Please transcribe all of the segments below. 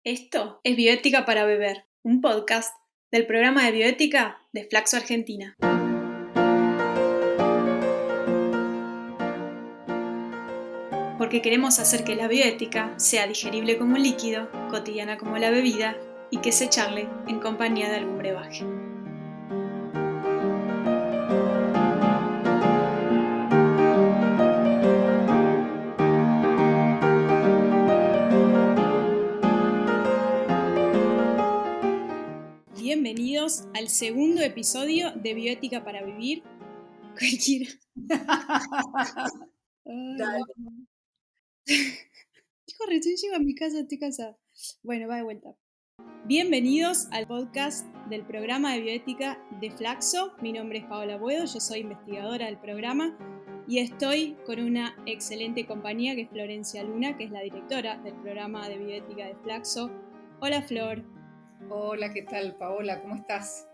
Esto es Bioética para Beber, un podcast del programa de bioética de Flaxo Argentina. Porque queremos hacer que la bioética sea digerible como un líquido, cotidiana como la bebida y que se charle en compañía de algún brebaje. Bienvenidos al segundo episodio de Bioética para Vivir. Cualquiera. Dale. Hijo, recién llego a mi casa, estoy cansada. Bueno, va de vuelta. Bienvenidos al podcast del programa de bioética de Flaxo. Mi nombre es Paola Buedo, yo soy investigadora del programa y estoy con una excelente compañía que es Florencia Luna, que es la directora del programa de bioética de Flaxo. Hola, Flor. Hola, ¿qué tal, Paola? ¿Cómo estás?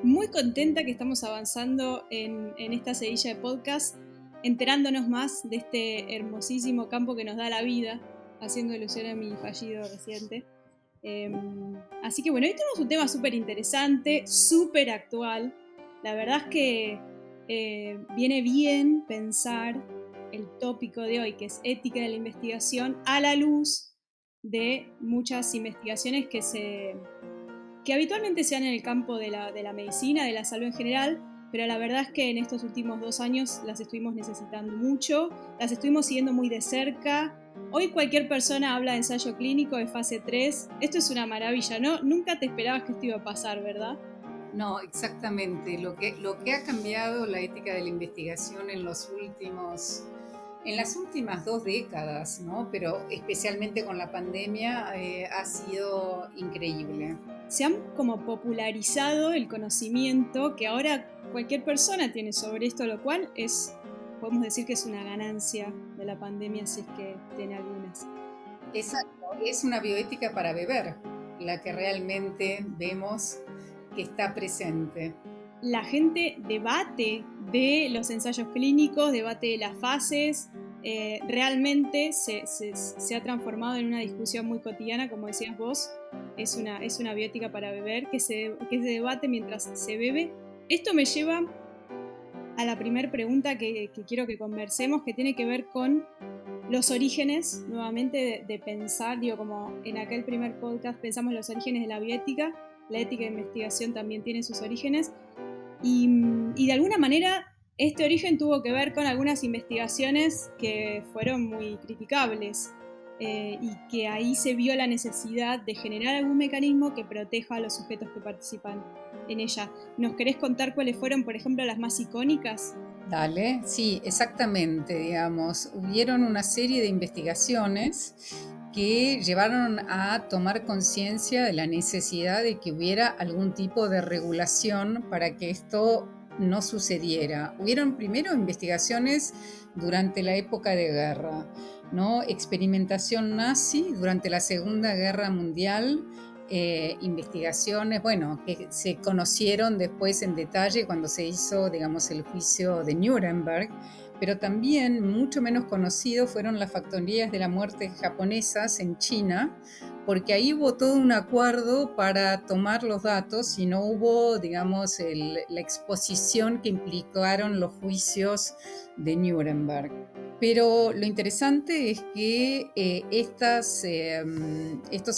Muy contenta que estamos avanzando en esta seguilla de podcast, enterándonos más de este hermosísimo campo que nos da la vida, haciendo alusión a mi fallido reciente. Así que bueno, hoy tenemos un tema súper interesante, súper actual. La verdad es que viene bien pensar el tópico de hoy, que es ética de la investigación, a la luz de muchas investigaciones que habitualmente se dan en el campo de la medicina, de la salud en general, pero la verdad es que en estos últimos 2 años las estuvimos necesitando mucho, las estuvimos siguiendo muy de cerca. Hoy cualquier persona habla de ensayo clínico de fase 3. Esto es una maravilla, ¿no? Nunca te esperabas que esto iba a pasar, ¿verdad? No, exactamente. Lo que ha cambiado la ética de la investigación en las últimas 2 décadas, ¿no? Pero especialmente con la pandemia, ha sido increíble. Se han como popularizado el conocimiento que ahora cualquier persona tiene sobre esto, lo cual podemos decir que es una ganancia de la pandemia si es que tiene algunas. Exacto, es una bioética para beber, la que realmente vemos que está presente. La gente debate de los ensayos clínicos, debate de las fases, realmente se ha transformado en una discusión muy cotidiana, como decías vos, es una bioética para beber que se debate mientras se bebe. Esto me lleva a la primera pregunta que quiero que conversemos, que tiene que ver con los orígenes, nuevamente, de pensar, digo, como en aquel primer podcast pensamos los orígenes de la bioética, la ética de investigación también tiene sus orígenes, y de alguna manera este origen tuvo que ver con algunas investigaciones que fueron muy criticables y que ahí se vio la necesidad de generar algún mecanismo que proteja a los sujetos que participan en ella. ¿Nos querés contar cuáles fueron, por ejemplo, las más icónicas? Dale, sí, exactamente, digamos, hubieron una serie de investigaciones que llevaron a tomar conciencia de la necesidad de que hubiera algún tipo de regulación para que esto no sucediera. Hubieron primero investigaciones durante la época de guerra, ¿no? Experimentación nazi durante la Segunda Guerra Mundial, investigaciones, bueno, que se conocieron después en detalle cuando se hizo, digamos, el juicio de Nuremberg, pero también mucho menos conocido fueron las factorías de la muerte japonesas en China, porque ahí hubo todo un acuerdo para tomar los datos y no hubo, digamos, la exposición que implicaron los juicios de Nuremberg. Pero lo interesante es que estos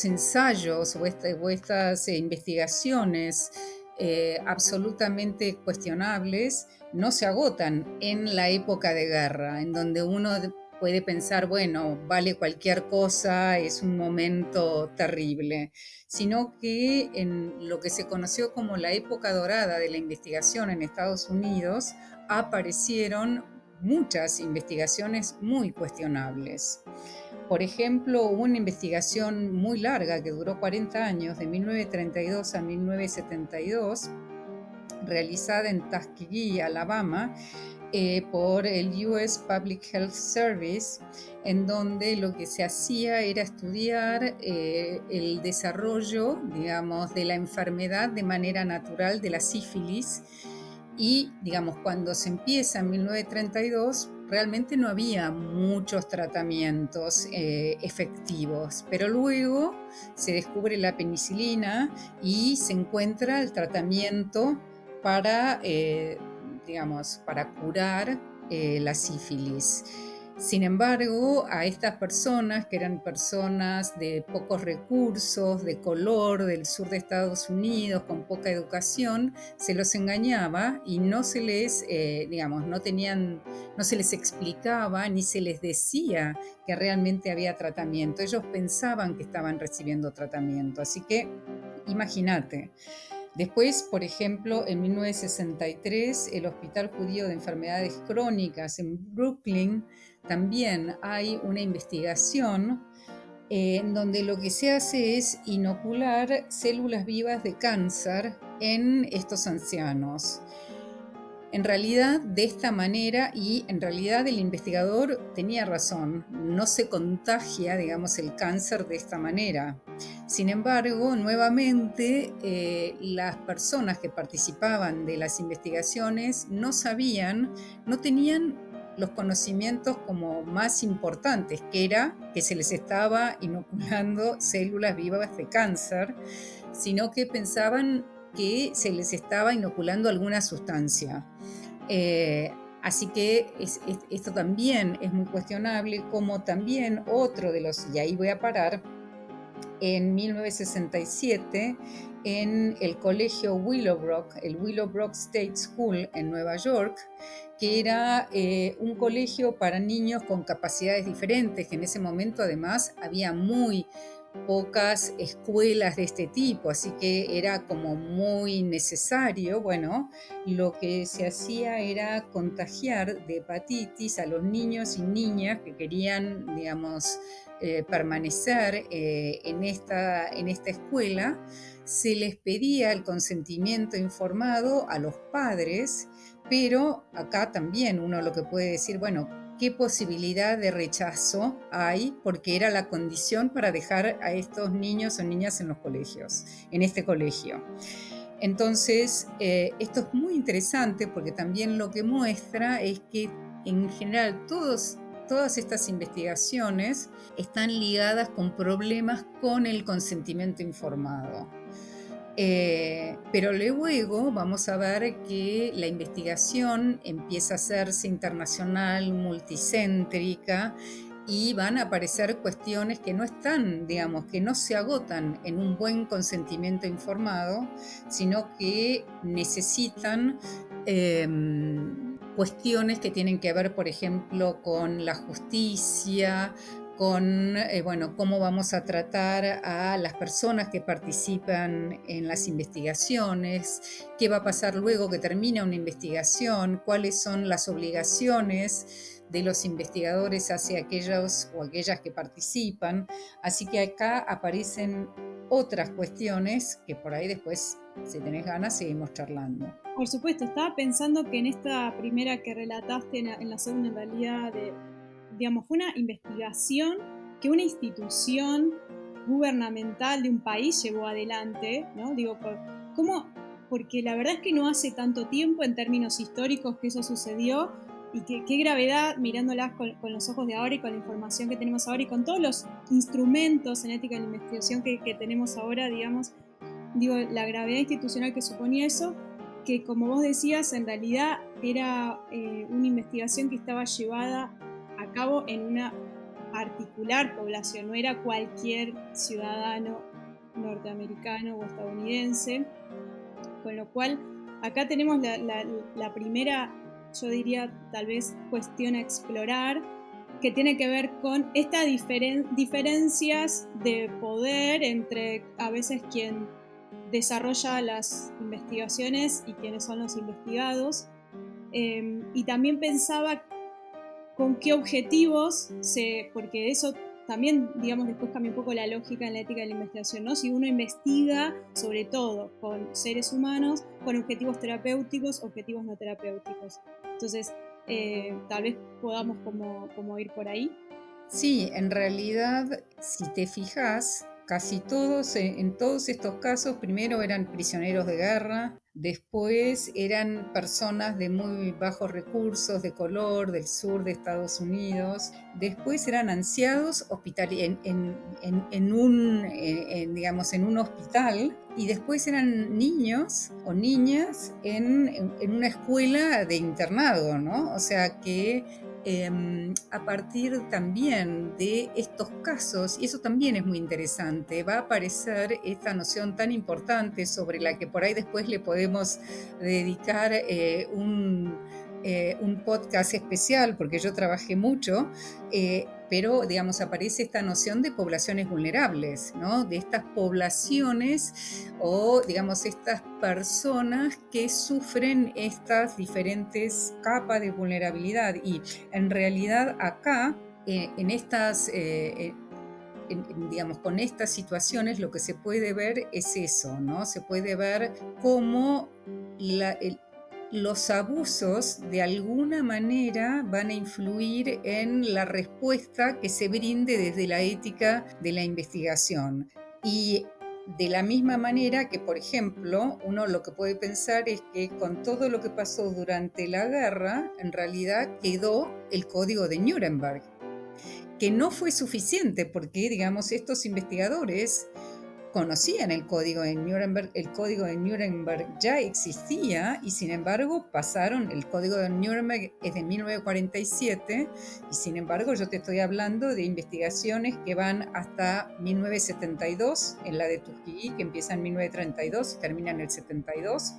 ensayos o estas investigaciones absolutamente cuestionables no se agotan en la época de guerra, en donde uno puede pensar, bueno, vale cualquier cosa, es un momento terrible, sino que en lo que se conoció como la época dorada de la investigación en Estados Unidos aparecieron muchas investigaciones muy cuestionables. Por ejemplo, hubo una investigación muy larga que duró 40 años, de 1932 a 1972, realizada en Tuskegee, Alabama, por el US Public Health Service, en donde lo que se hacía era estudiar el desarrollo, digamos, de la enfermedad de manera natural de la sífilis Y, digamos, cuando se empieza en 1932, realmente no había muchos tratamientos efectivos, pero luego se descubre la penicilina y se encuentra el tratamiento para, digamos, para curar la sífilis. Sin embargo, a estas personas, que eran personas de pocos recursos, de color, del sur de Estados Unidos, con poca educación, se los engañaba y no se les, digamos, no se les explicaba ni se les decía que realmente había tratamiento. Ellos pensaban que estaban recibiendo tratamiento. Así que, imagínate. Después, por ejemplo, en 1963, el Hospital Judío de Enfermedades Crónicas en Brooklyn, también hay una investigación en donde lo que se hace es inocular células vivas de cáncer en estos ancianos. En realidad, de esta manera, y en realidad el investigador tenía razón, no se contagia, digamos, el cáncer de esta manera. Sin embargo, nuevamente, las personas que participaban de las investigaciones no sabían, no tenían los conocimientos como más importantes, que era que se les estaba inoculando células vivas de cáncer, sino que pensaban que se les estaba inoculando alguna sustancia. Así que esto también es muy cuestionable, como también otro de los, y ahí voy a parar, en 1967 en el colegio Willowbrook, el Willowbrook State School en Nueva York, que era un colegio para niños con capacidades diferentes, que en ese momento además había muy pocas escuelas de este tipo, así que era como muy necesario. Bueno, lo que se hacía era contagiar de hepatitis a los niños y niñas que querían, digamos, permanecer en esta escuela. Se les pedía el consentimiento informado a los padres, pero acá también uno lo que puede decir, bueno, ¿qué posibilidad de rechazo hay? Porque era la condición para dejar a estos niños o niñas en los colegios, en este colegio. Entonces, esto es muy interesante porque también lo que muestra es que en general todas estas investigaciones están ligadas con problemas con el consentimiento informado. Pero luego vamos a ver que la investigación empieza a hacerse internacional, multicéntrica, y van a aparecer cuestiones que no están, digamos, que no se agotan en un buen consentimiento informado, sino que necesitan cuestiones que tienen que ver, por ejemplo, con la justicia, con bueno, cómo vamos a tratar a las personas que participan en las investigaciones, qué va a pasar luego que termina una investigación, cuáles son las obligaciones de los investigadores hacia aquellos o aquellas que participan. Así que acá aparecen otras cuestiones que por ahí después, si tenés ganas, seguimos charlando. Por supuesto, estaba pensando que en esta primera que relataste, en la segunda en realidad, digamos, fue una investigación que una institución gubernamental de un país llevó adelante, ¿no? Digo, ¿cómo? Porque la verdad es que no hace tanto tiempo en términos históricos que eso sucedió, y qué gravedad mirándolas con los ojos de ahora y con la información que tenemos ahora y con todos los instrumentos en ética de la investigación que tenemos ahora, digamos, digo, la gravedad institucional que suponía eso, que como vos decías, en realidad era una investigación que estaba llevada a cabo en una particular población, no era cualquier ciudadano norteamericano o estadounidense, con lo cual acá tenemos la primera, yo diría, tal vez cuestión a explorar, que tiene que ver con estas diferencias de poder entre a veces quien desarrolla las investigaciones y quienes son los investigados. Y también pensaba con qué objetivos porque eso también, digamos, después cambia un poco la lógica en la ética de la investigación, ¿no? Si uno investiga, sobre todo, con seres humanos, con objetivos terapéuticos, objetivos no terapéuticos. Entonces, tal vez podamos como ir por ahí. Sí, en realidad, si te fijas, casi todos, en todos estos casos, primero eran prisioneros de guerra, después eran personas de muy bajos recursos, de color, del sur de Estados Unidos, después eran ancianos digamos, en un hospital, y después eran niños o niñas en una escuela de internado, ¿no? O sea que a partir también de estos casos, y eso también es muy interesante, va a aparecer esta noción tan importante sobre la que por ahí después le podemos dedicar un podcast especial, porque yo trabajé mucho, pero digamos aparece esta noción de poblaciones vulnerables, ¿no? De estas poblaciones o digamos estas personas que sufren estas diferentes capas de vulnerabilidad, y en realidad acá en estas digamos, con estas situaciones lo que se puede ver es eso, ¿no? Se puede ver cómo los abusos de alguna manera van a influir en la respuesta que se brinde desde la ética de la investigación. Y de la misma manera que, por ejemplo, uno lo que puede pensar es que con todo lo que pasó durante la guerra, en realidad quedó el Código de Nuremberg, que no fue suficiente porque, digamos, estos investigadores conocían el Código de Nuremberg, el Código de Nuremberg ya existía y sin embargo pasaron, el Código de Nuremberg es de 1947 y sin embargo yo te estoy hablando de investigaciones que van hasta 1972, en la de Tuskegee que empieza en 1932 y termina en el 72,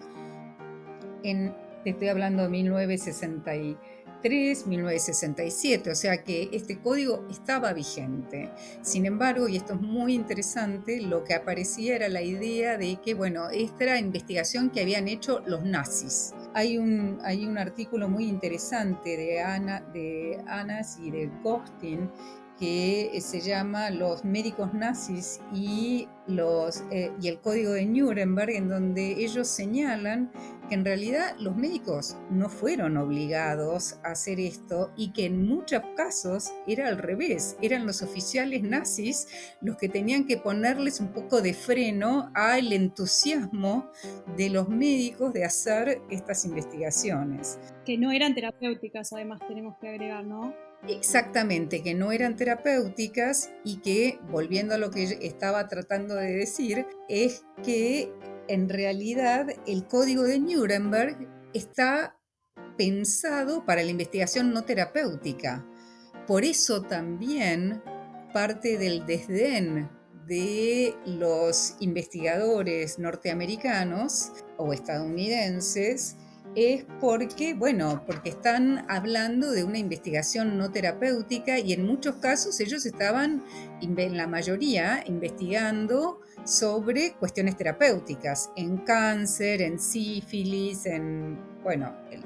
te estoy hablando de 1963, 1967, o sea que este código estaba vigente. Sin embargo, y esto es muy interesante, lo que aparecía era la idea de que, bueno, esta era investigación que habían hecho los nazis. Hay un artículo muy interesante de Anas y de Gostin que se llama Los médicos nazis y el Código de Nuremberg, en donde ellos señalan que en realidad los médicos no fueron obligados a hacer esto y que en muchos casos era al revés, eran los oficiales nazis los que tenían que ponerles un poco de freno al entusiasmo de los médicos de hacer estas investigaciones. Que no eran terapéuticas, además tenemos que agregar, ¿no? Exactamente, que no eran terapéuticas y que, volviendo a lo que estaba tratando de decir, es que en realidad el Código de Nuremberg está pensado para la investigación no terapéutica. Por eso también parte del desdén de los investigadores norteamericanos o estadounidenses es porque están hablando de una investigación no terapéutica y en muchos casos ellos estaban, en la mayoría, investigando sobre cuestiones terapéuticas, en cáncer, en sífilis,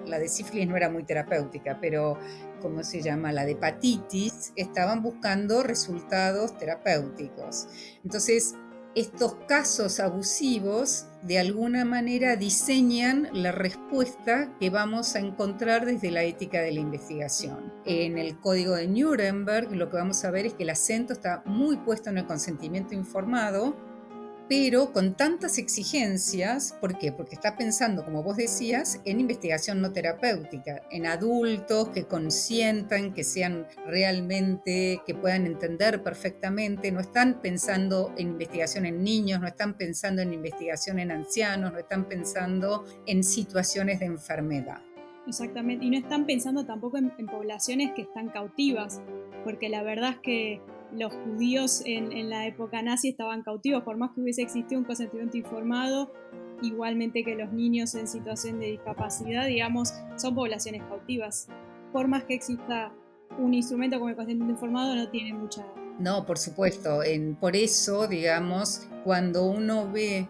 la de sífilis no era muy terapéutica, pero ¿cómo se llama? La de hepatitis, estaban buscando resultados terapéuticos. Entonces, estos casos abusivos de alguna manera diseñan la respuesta que vamos a encontrar desde la ética de la investigación. En el Código de Nuremberg lo que vamos a ver es que el acento está muy puesto en el consentimiento informado, pero con tantas exigencias. ¿Por qué? Porque está pensando, como vos decías, en investigación no terapéutica, en adultos que consientan, que sean realmente, que puedan entender perfectamente. No están pensando en investigación en niños, no están pensando en investigación en ancianos, no están pensando en situaciones de enfermedad. Exactamente, y no están pensando tampoco en poblaciones que están cautivas, porque la verdad es que los judíos en la época nazi estaban cautivos, por más que hubiese existido un consentimiento informado, igualmente que los niños en situación de discapacidad, digamos, son poblaciones cautivas. Por más que exista un instrumento como el consentimiento informado, no tiene mucha... No, por supuesto. Por eso, digamos, cuando uno ve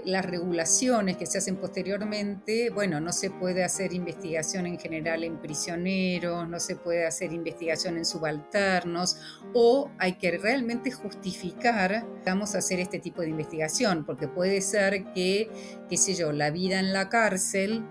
las regulaciones que se hacen posteriormente, bueno, no se puede hacer investigación en general en prisioneros, no se puede hacer investigación en subalternos, o hay que realmente justificar, vamos a hacer este tipo de investigación, porque puede ser que, qué sé yo, la vida en la cárcel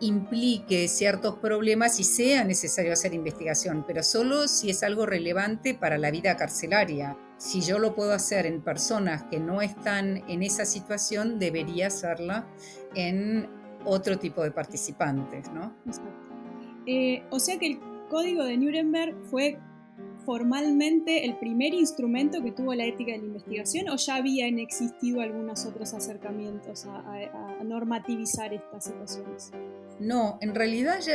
implique ciertos problemas y sea necesario hacer investigación, pero solo si es algo relevante para la vida carcelaria. si yo lo puedo hacer en personas que no están en esa situación, debería hacerla en otro tipo de participantes, ¿no? Exacto. O sea que el Código de Nuremberg fue formalmente el primer instrumento que tuvo la ética de la investigación, o ya habían existido algunos otros acercamientos a normativizar estas situaciones. No, en realidad ya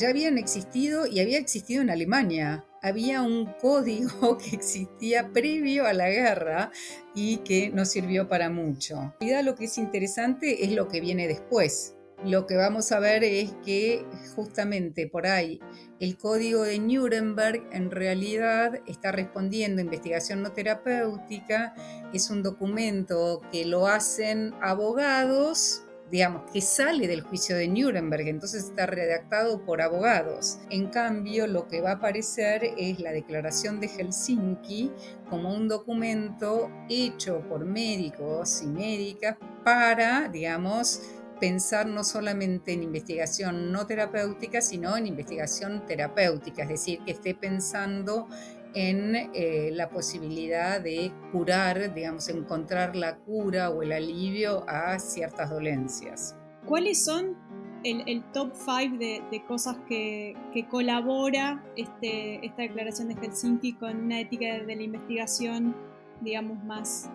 habían existido y había existido en Alemania. Había un código que existía previo a la guerra y que no sirvió para mucho. En realidad lo que es interesante es lo que viene después. Lo que vamos a ver es que justamente por ahí el código de Nuremberg en realidad está respondiendo a investigación no terapéutica. Es un documento que lo hacen abogados, digamos, que sale del juicio de Nuremberg, entonces está redactado por abogados. En cambio, lo que va a aparecer es la Declaración de Helsinki como un documento hecho por médicos y médicas para, digamos, pensar no solamente en investigación no terapéutica, sino en investigación terapéutica, es decir, que esté pensando en la posibilidad de curar, digamos, encontrar la cura o el alivio a ciertas dolencias. ¿Cuáles son el top 5 de cosas que colabora esta declaración de Helsinki con una ética de la investigación, digamos, más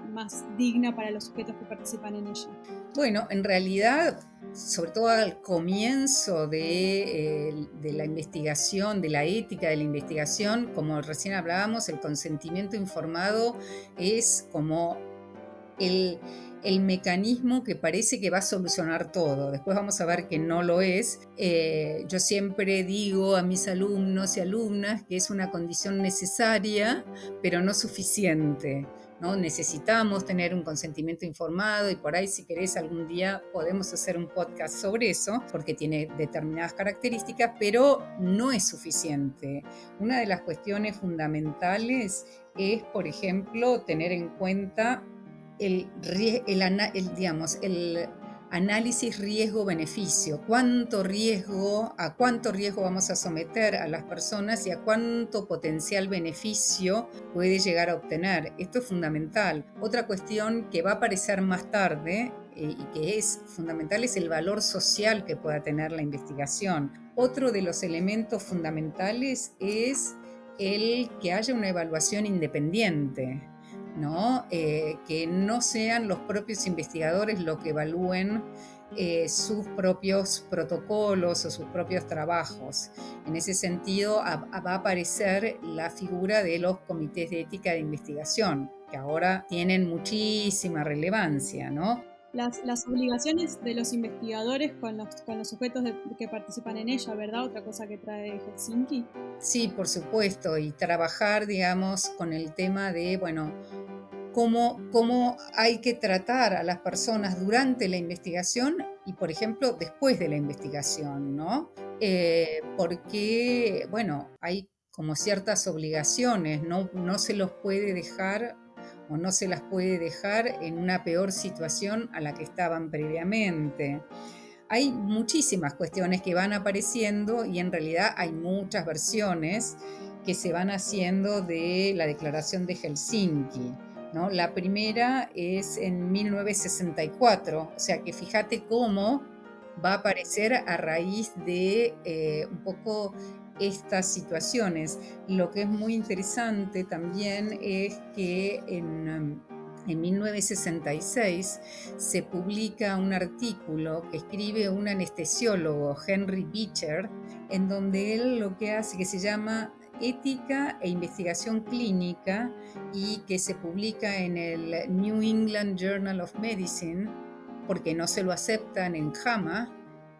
digna para los sujetos que participan en ella? Bueno, en realidad, sobre todo al comienzo de la investigación, de la ética de la investigación, como recién hablábamos, el consentimiento informado es como el mecanismo que parece que va a solucionar todo. Después vamos a ver que no lo es. Yo siempre digo a mis alumnos y alumnas que es una condición necesaria, pero no suficiente, ¿no? Necesitamos tener un consentimiento informado y por ahí, si querés, algún día podemos hacer un podcast sobre eso, porque tiene determinadas características, pero no es suficiente. Una de las cuestiones fundamentales es, por ejemplo, tener en cuenta el análisis riesgo-beneficio. ¿A cuánto riesgo vamos a someter a las personas y a cuánto potencial beneficio puede llegar a obtener? Esto es fundamental. Otra cuestión que va a aparecer más tarde y que es fundamental es el valor social que pueda tener la investigación. Otro de los elementos fundamentales es el que haya una evaluación independiente, ¿no? Que no sean los propios investigadores los que evalúen sus propios protocolos o sus propios trabajos. En ese sentido va a aparecer la figura de los comités de ética de investigación, que ahora tienen muchísima relevancia, ¿no? Las obligaciones de los investigadores con los sujetos que participan en ella, ¿verdad? Otra cosa que trae Helsinki. Sí, por supuesto, y trabajar, digamos, con el tema de, bueno, cómo hay que tratar a las personas durante la investigación y, por ejemplo, después de la investigación, ¿no? Porque, bueno, hay como ciertas obligaciones, no se los puede dejar o no se las puede dejar en una peor situación a la que estaban previamente. Hay muchísimas cuestiones que van apareciendo y en realidad hay muchas versiones que se van haciendo de la Declaración de Helsinki, ¿no? La primera es en 1964, o sea que fíjate cómo va a aparecer a raíz de un poco estas situaciones. Lo que es muy interesante también es que en 1966 se publica un artículo que escribe un anestesiólogo, Henry Beecher, en donde él lo que hace, que se llama Ética e Investigación Clínica, y que se publica en el New England Journal of Medicine, porque no se lo aceptan en JAMA,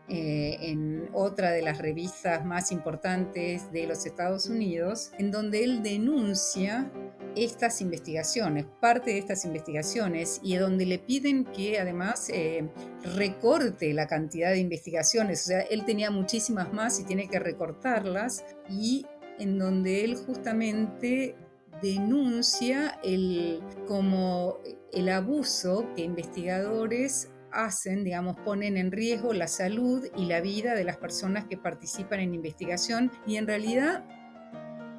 en otra de las revistas más importantes de los Estados Unidos, en donde él denuncia estas investigaciones, parte de estas investigaciones, y donde le piden que además recorte la cantidad de investigaciones. O sea, él tenía muchísimas más y tiene que recortarlas, y en donde él justamente denuncia como el abuso que investigadores hacen, digamos, ponen en riesgo la salud y la vida de las personas que participan en investigación, y en realidad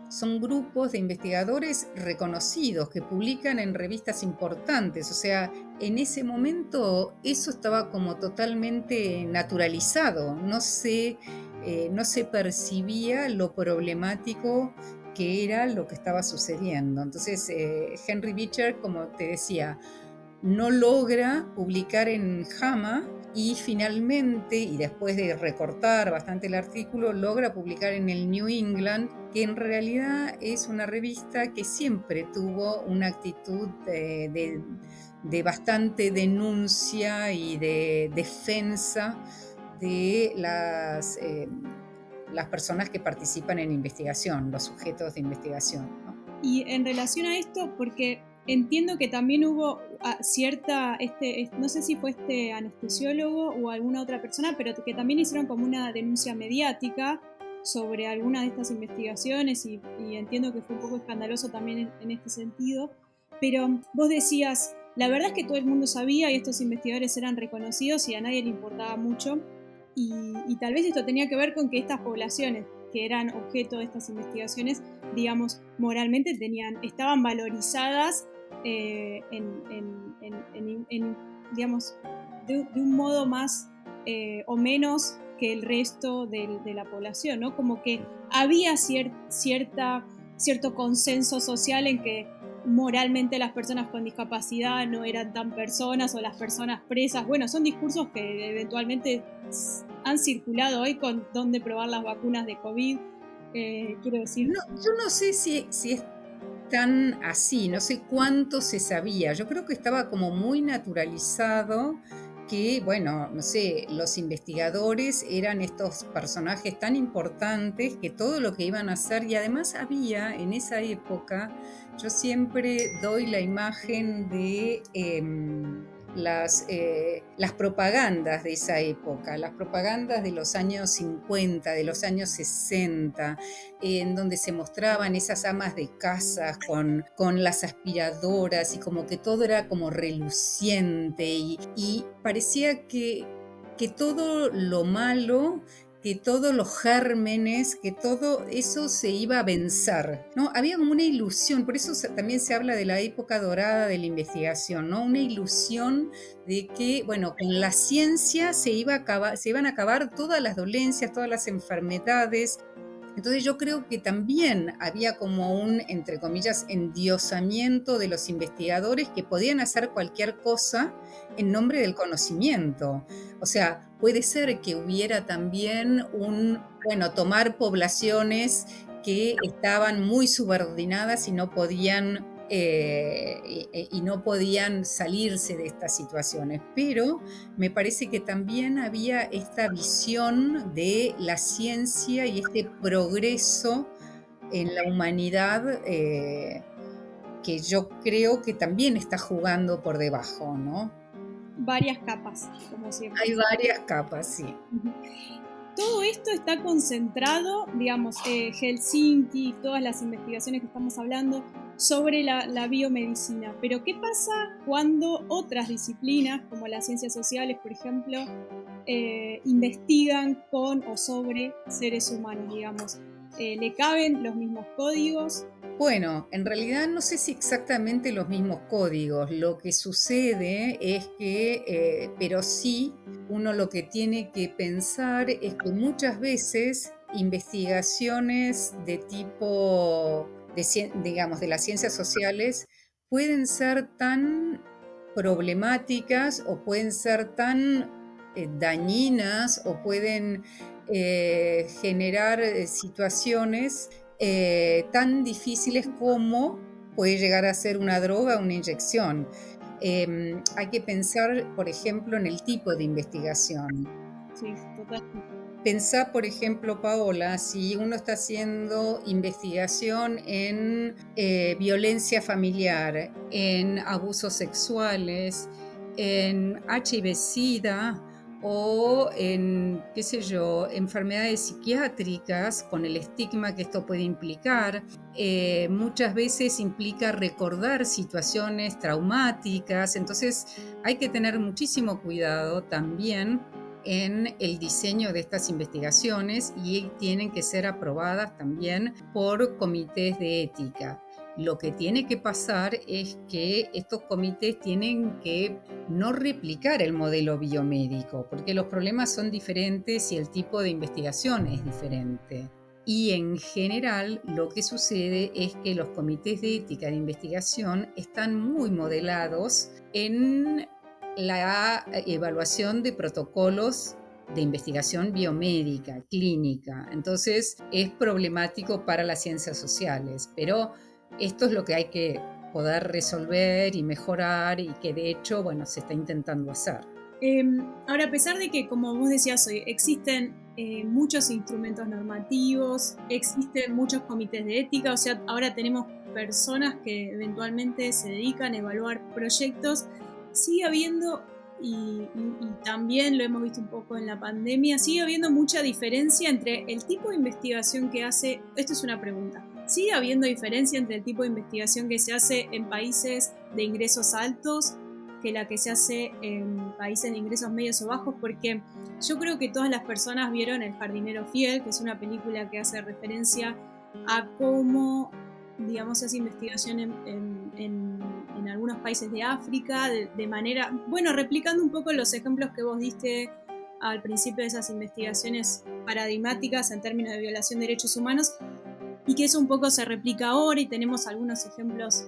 son grupos de investigadores reconocidos que publican en revistas importantes. O sea, en ese momento eso estaba como totalmente naturalizado. No se percibía lo problemático que era lo que estaba sucediendo. Entonces, Henry Beecher, como te decía, no logra publicar en JAMA y finalmente, y después de recortar bastante el artículo, logra publicar en el New England, que en realidad es una revista que siempre tuvo una actitud de bastante denuncia y de defensa de las personas que participan en investigación, los sujetos de investigación, ¿no? Y en relación a esto, porque entiendo que también hubo no sé si fue este anestesiólogo o alguna otra persona, pero que también hicieron como una denuncia mediática sobre alguna de estas investigaciones y entiendo que fue un poco escandaloso también en este sentido. Pero vos decías, la verdad es que todo el mundo sabía y estos investigadores eran reconocidos y a nadie le importaba mucho. Y tal vez esto tenía que ver con que estas poblaciones que eran objeto de estas investigaciones, digamos, moralmente estaban valorizadas digamos, de un modo más o menos que el resto de la población, ¿no? Como que había cierto consenso social en que moralmente las personas con discapacidad no eran tan personas o las personas presas. Bueno, son discursos que eventualmente han circulado hoy con dónde probar las vacunas de COVID. Quiero decir. No, yo no sé si es tan así, no sé cuánto se sabía. Yo creo que estaba como muy naturalizado que, bueno, no sé, los investigadores eran estos personajes tan importantes que todo lo que iban a hacer, y además había en esa época, yo siempre doy la imagen de las propagandas de esa época, las propagandas de los años 50, de los años 60, en donde se mostraban esas amas de casa con las aspiradoras y como que todo era como reluciente y parecía que todo lo malo, que todos los gérmenes, que todo eso se iba a vencer, ¿no? Había como una ilusión, por eso también se habla de la época dorada de la investigación, ¿no? Una ilusión de que, bueno, con la ciencia se iban a acabar todas las dolencias, todas las enfermedades. Entonces yo creo que también había como un, entre comillas, endiosamiento de los investigadores que podían hacer cualquier cosa en nombre del conocimiento. O sea, puede ser que hubiera también tomar poblaciones que estaban muy subordinadas y no podían salirse de estas situaciones, pero me parece que también había esta visión de la ciencia y este progreso en la humanidad que yo creo que también está jugando por debajo, ¿no? Varias capas, como siempre. Hay varias capas, sí. Todo esto está concentrado, digamos, Helsinki, todas las investigaciones que estamos hablando sobre la biomedicina. Pero ¿qué pasa cuando otras disciplinas, como las ciencias sociales, por ejemplo, investigan con o sobre seres humanos, digamos? ¿Le caben los mismos códigos? Bueno, en realidad no sé si exactamente los mismos códigos. Lo que sucede es que, pero sí, uno lo que tiene que pensar es que muchas veces investigaciones de tipo, digamos, de las ciencias sociales pueden ser tan problemáticas o pueden ser tan dañinas o pueden generar situaciones tan difíciles como puede llegar a ser una droga o una inyección. Hay que pensar, por ejemplo, en el tipo de investigación. Sí, totalmente. Pensá, por ejemplo, Paola, si uno está haciendo investigación en violencia familiar, en abusos sexuales, en HIV-Sida o en, qué sé yo, enfermedades psiquiátricas, con el estigma que esto puede implicar, muchas veces implica recordar situaciones traumáticas, entonces hay que tener muchísimo cuidado también en el diseño de estas investigaciones y tienen que ser aprobadas también por comités de ética. Lo que tiene que pasar es que estos comités tienen que no replicar el modelo biomédico, porque los problemas son diferentes y el tipo de investigación es diferente. Y en general lo que sucede es que los comités de ética de investigación están muy modelados en la evaluación de protocolos de investigación biomédica, clínica. Entonces es problemático para las ciencias sociales, pero esto es lo que hay que poder resolver y mejorar y que de hecho, bueno, se está intentando hacer. Ahora, a pesar de que, como vos decías hoy, existen muchos instrumentos normativos, existen muchos comités de ética, o sea, ahora tenemos personas que eventualmente se dedican a evaluar proyectos, sigue habiendo, y también lo hemos visto un poco en la pandemia, sigue habiendo mucha diferencia entre el tipo de investigación que hace, esto es una pregunta, ¿sigue habiendo diferencia entre el tipo de investigación que se hace en países de ingresos altos que la que se hace en países de ingresos medios o bajos? Porque yo creo que todas las personas vieron El jardinero fiel, que es una película que hace referencia a cómo, digamos, se hace investigación en algunos países de África, de manera, bueno, replicando un poco los ejemplos que vos diste al principio de esas investigaciones paradigmáticas en términos de violación de derechos humanos, y que eso un poco se replica ahora, y tenemos algunos ejemplos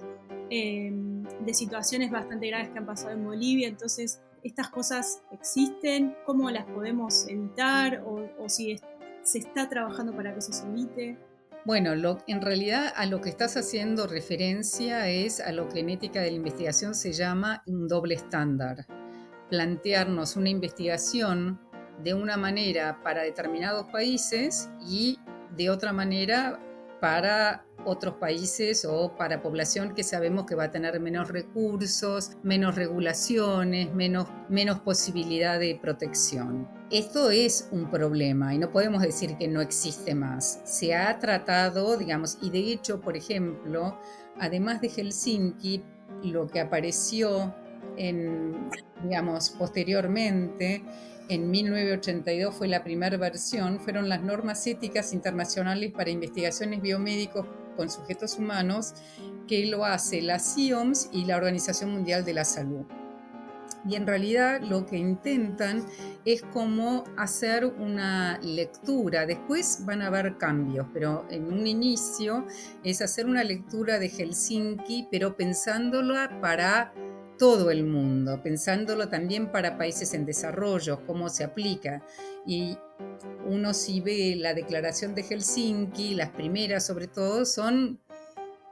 de situaciones bastante graves que han pasado en Bolivia. Entonces, ¿estas cosas existen? ¿Cómo las podemos evitar? ¿O si se está trabajando para que eso se evite? Bueno, en realidad a lo que estás haciendo referencia es a lo que en ética de la investigación se llama un doble estándar. Plantearnos una investigación de una manera para determinados países y de otra manera para otros países o para población que sabemos que va a tener menos recursos, menos regulaciones, menos posibilidad de protección. Esto es un problema y no podemos decir que no existe más. Se ha tratado, digamos, y de hecho, por ejemplo, además de Helsinki, lo que apareció digamos, posteriormente, en 1982 fue la primera versión, fueron las normas éticas internacionales para investigaciones biomédicas con sujetos humanos, que lo hace la CIOMS y la Organización Mundial de la Salud. Y en realidad lo que intentan es como hacer una lectura, después van a haber cambios, pero en un inicio es hacer una lectura de Helsinki, pero pensándola para todo el mundo, pensándolo también para países en desarrollo, cómo se aplica. Y uno si ve la declaración de Helsinki, las primeras sobre todo, son,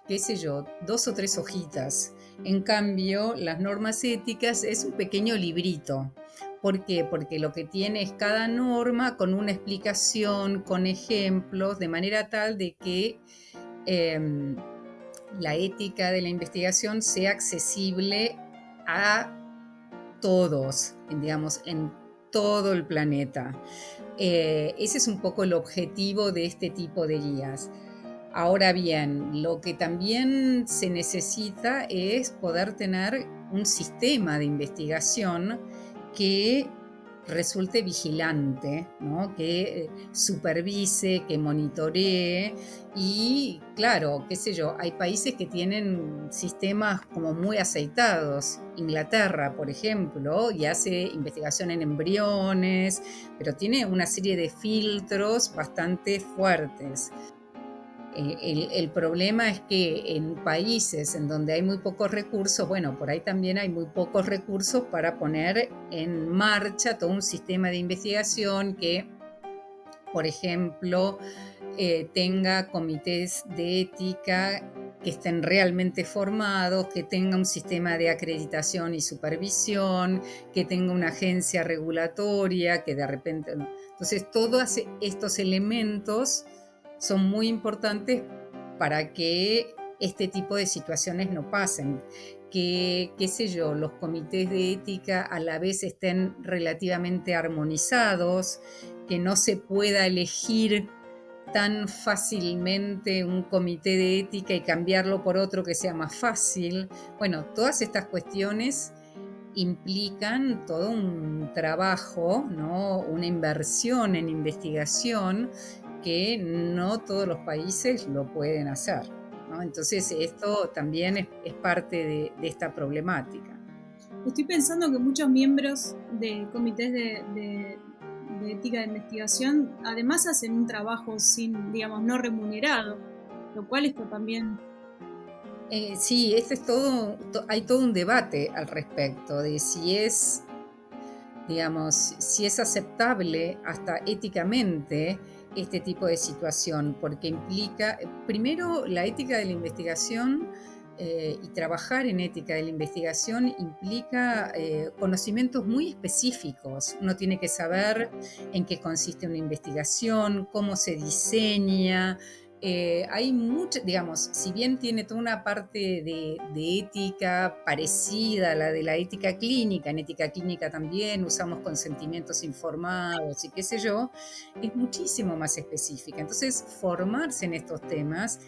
qué sé yo, 2 o 3 hojitas. En cambio, las normas éticas es un pequeño librito. ¿Por qué? Porque lo que tiene es cada norma con una explicación, con ejemplos, de manera tal de que la ética de la investigación sea accesible a todos, digamos, en todo el planeta. Ese es un poco el objetivo de este tipo de guías. Ahora bien, lo que también se necesita es poder tener un sistema de investigación que resulte vigilante, ¿no? Que supervise, que monitoree y claro, qué sé yo, hay países que tienen sistemas como muy aceitados. Inglaterra, por ejemplo, y hace investigación en embriones, pero tiene una serie de filtros bastante fuertes. El problema es que en países en donde hay muy pocos recursos, bueno, por ahí también hay muy pocos recursos para poner en marcha todo un sistema de investigación que, por ejemplo, tenga comités de ética que estén realmente formados, que tenga un sistema de acreditación y supervisión, que tenga una agencia regulatoria, que de repente... Entonces, todos estos elementos son muy importantes para que este tipo de situaciones no pasen. Que, qué sé yo, los comités de ética a la vez estén relativamente armonizados, que no se pueda elegir tan fácilmente un comité de ética y cambiarlo por otro que sea más fácil. Bueno, todas estas cuestiones implican todo un trabajo, ¿no? Una inversión en investigación que no todos los países lo pueden hacer, ¿no? Entonces esto también es parte de esta problemática. Estoy pensando que muchos miembros de comités de ética de investigación además hacen un trabajo sin, digamos, no remunerado, lo cual esto también... Sí, hay todo un debate al respecto de si es, digamos, si es aceptable hasta éticamente este tipo de situación, porque implica, primero, la ética de la investigación y trabajar en ética de la investigación implica conocimientos muy específicos. Uno tiene que saber en qué consiste una investigación, cómo se diseña. Hay mucho, digamos, si bien tiene toda una parte de ética parecida a la de la ética clínica, en ética clínica también usamos consentimientos informados y qué sé yo, es muchísimo más específica. Entonces, formarse en estos temas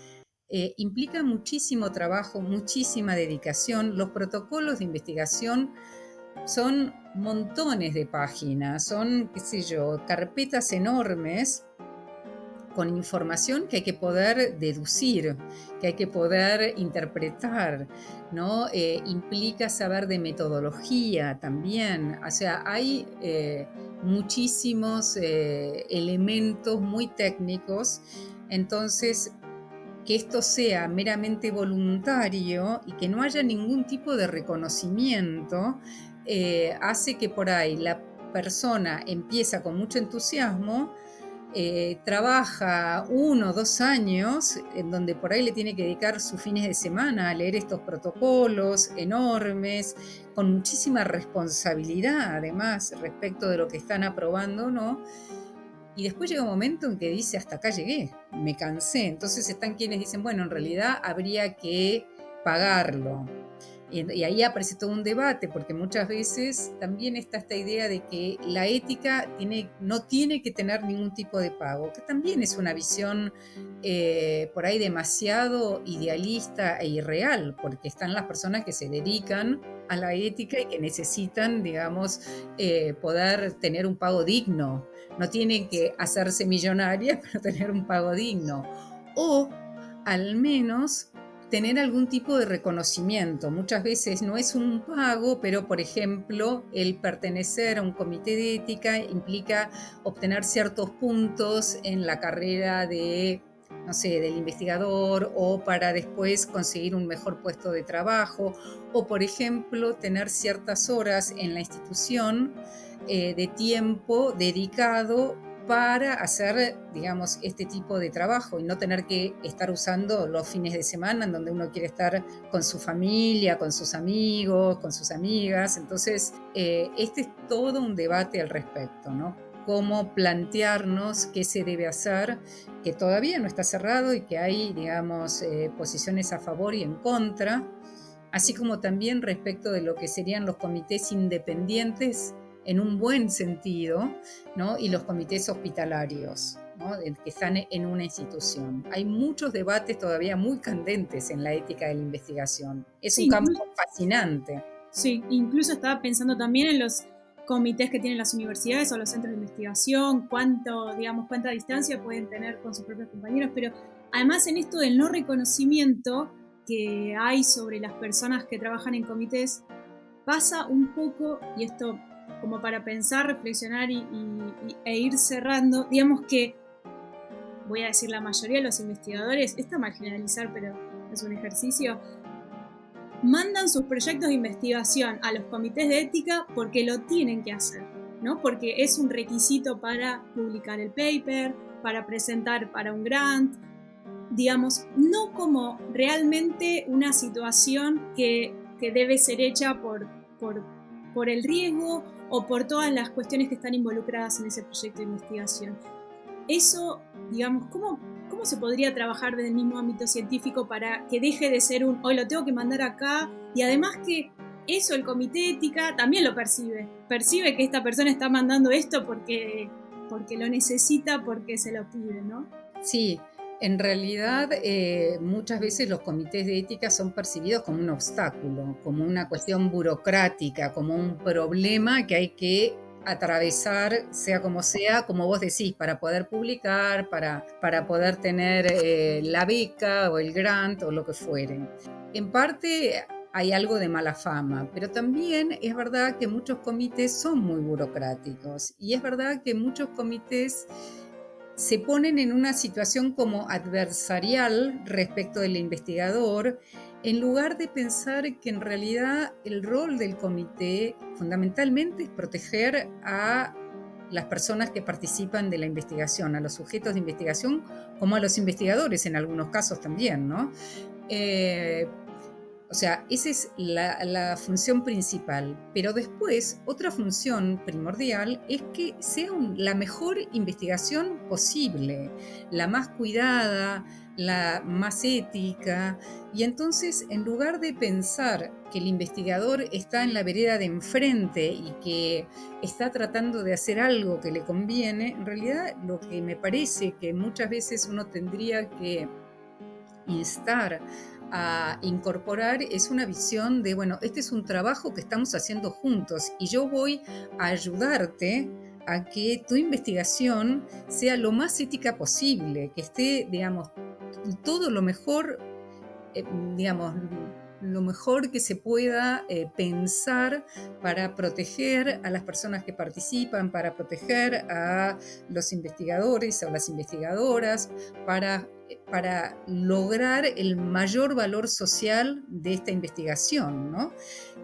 implica muchísimo trabajo, muchísima dedicación. Los protocolos de investigación son montones de páginas, son, qué sé yo, carpetas enormes con información que hay que poder deducir, que hay que poder interpretar, ¿no? Implica saber de metodología también, o sea, hay muchísimos elementos muy técnicos, entonces que esto sea meramente voluntario y que no haya ningún tipo de reconocimiento, hace que por ahí la persona empieza con mucho entusiasmo, trabaja 1 o 2 años en donde por ahí le tiene que dedicar sus fines de semana a leer estos protocolos enormes, con muchísima responsabilidad además respecto de lo que están aprobando, ¿no? Y después llega un momento en que dice, hasta acá llegué, me cansé. Entonces están quienes dicen, bueno, en realidad habría que pagarlo. Y ahí aparece todo un debate, porque muchas veces también está esta idea de que la ética no tiene que tener ningún tipo de pago, que también es una visión por ahí demasiado idealista e irreal, porque están las personas que se dedican a la ética y que necesitan, digamos, poder tener un pago digno. No tienen que hacerse millonarias, pero tener un pago digno. O al menos tener algún tipo de reconocimiento. Muchas veces no es un pago, pero por ejemplo, el pertenecer a un comité de ética implica obtener ciertos puntos en la carrera de, no sé, del investigador, o para después conseguir un mejor puesto de trabajo, o por ejemplo, tener ciertas horas en la institución de tiempo dedicado para hacer, digamos, este tipo de trabajo y no tener que estar usando los fines de semana en donde uno quiere estar con su familia, con sus amigos, con sus amigas. Entonces, este es todo un debate al respecto, ¿no? Cómo plantearnos qué se debe hacer, que todavía no está cerrado y que hay, digamos, posiciones a favor y en contra, así como también respecto de lo que serían los comités independientes en un buen sentido, ¿no? Y los comités hospitalarios, ¿no? Que están en una institución. Hay muchos debates todavía muy candentes en la ética de la investigación. Es Sí, un campo fascinante. Sí, incluso estaba pensando también en los comités que tienen las universidades o los centros de investigación, cuánta distancia pueden tener con sus propios compañeros, pero además en esto del no reconocimiento que hay sobre las personas que trabajan en comités, pasa un poco, y esto como para pensar, reflexionar e ir cerrando, digamos que, voy a decir la mayoría de los investigadores, está mal generalizar, pero es un ejercicio, mandan sus proyectos de investigación a los comités de ética porque lo tienen que hacer, ¿no? Porque es un requisito para publicar el paper, para presentar para un grant, digamos, no como realmente una situación que debe ser hecha por el riesgo o por todas las cuestiones que están involucradas en ese proyecto de investigación. Eso, digamos, ¿cómo se podría trabajar desde el mismo ámbito científico para que deje de ser hoy lo tengo que mandar acá? Y además que eso el comité ética también lo percibe que esta persona está mandando esto porque lo necesita, porque se lo pide, ¿no? Sí, En realidad, muchas veces los comités de ética son percibidos como un obstáculo, como una cuestión burocrática, como un problema que hay que atravesar, sea, como vos decís, para poder publicar, para poder tener la beca o el grant o lo que fuere. En parte hay algo de mala fama, pero también es verdad que muchos comités son muy burocráticos y es verdad que muchos comités se ponen en una situación como adversarial respecto del investigador, en lugar de pensar que en realidad el rol del comité fundamentalmente es proteger a las personas que participan de la investigación, a los sujetos de investigación, como a los investigadores en algunos casos también, ¿no? O sea, esa es la función principal. Pero después, otra función primordial es que sea la mejor investigación posible, la más cuidada, la más ética. Y entonces, en lugar de pensar que el investigador está en la vereda de enfrente y que está tratando de hacer algo que le conviene, en realidad lo que me parece que muchas veces uno tendría que instar a incorporar es una visión de, bueno, este es un trabajo que estamos haciendo juntos y yo voy a ayudarte a que tu investigación sea lo más ética posible, que esté, digamos, todo lo mejor, eh, digamos, lo mejor que se pueda pensar para proteger a las personas que participan, para proteger a los investigadores o las investigadoras, para lograr el mayor valor social de esta investigación, ¿no?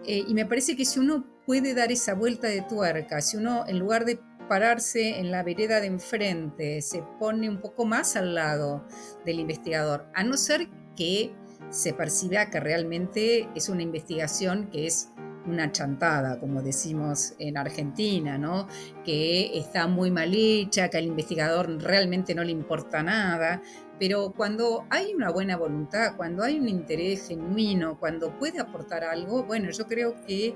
Y me parece que si uno puede dar esa vuelta de tuerca, si uno en lugar de pararse en la vereda de enfrente, se pone un poco más al lado del investigador, a no ser que se perciba que realmente es una investigación que es una chantada, como decimos en Argentina, ¿no? Que está muy mal hecha, que al investigador realmente no le importa nada, pero cuando hay una buena voluntad, cuando hay un interés genuino, cuando puede aportar algo, bueno, yo creo que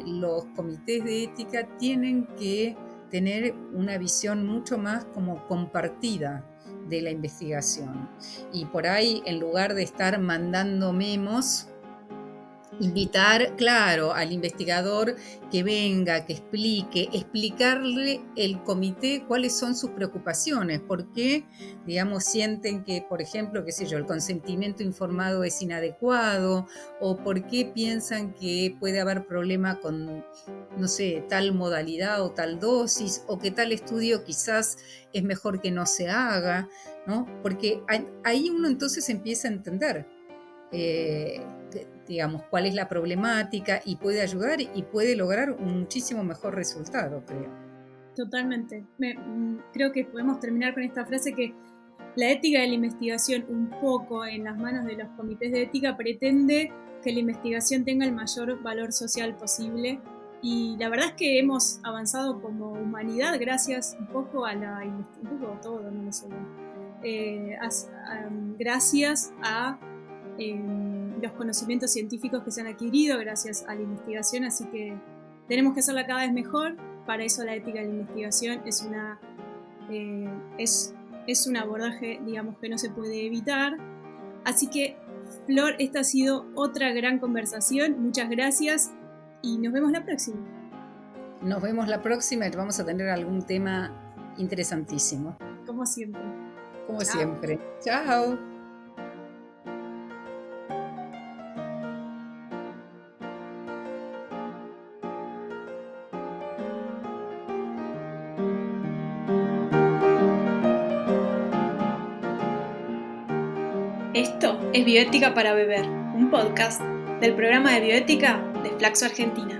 los comités de ética tienen que tener una visión mucho más como compartida de la investigación. Y por ahí, en lugar de estar mandando memos, invitar, claro, al investigador que venga, que explicarle el comité cuáles son sus preocupaciones, por qué, digamos, sienten que, por ejemplo, qué sé yo, el consentimiento informado es inadecuado, o por qué piensan que puede haber problema con, no sé, tal modalidad o tal dosis, o que tal estudio quizás es mejor que no se haga, ¿no? Porque ahí uno entonces empieza a entender eh, digamos, cuál es la problemática y puede ayudar y puede lograr un muchísimo mejor resultado, creo. Totalmente. Creo que podemos terminar con esta frase que la ética de la investigación, un poco en las manos de los comités de ética, pretende que la investigación tenga el mayor valor social posible. Y la verdad es que hemos avanzado como humanidad gracias un poco a un poco a todo, no lo sé. Gracias a los conocimientos científicos que se han adquirido gracias a la investigación, así que tenemos que hacerla cada vez mejor. Para eso la ética de la investigación es un abordaje, digamos, que no se puede evitar. Así que, Flor, esta ha sido otra gran conversación. Muchas gracias y nos vemos la próxima. Nos vemos la próxima y vamos a tener algún tema interesantísimo. Como siempre. Como Chao. siempre. Chao. Esto es Bioética para Beber, un podcast del programa de bioética de Flaxo Argentina.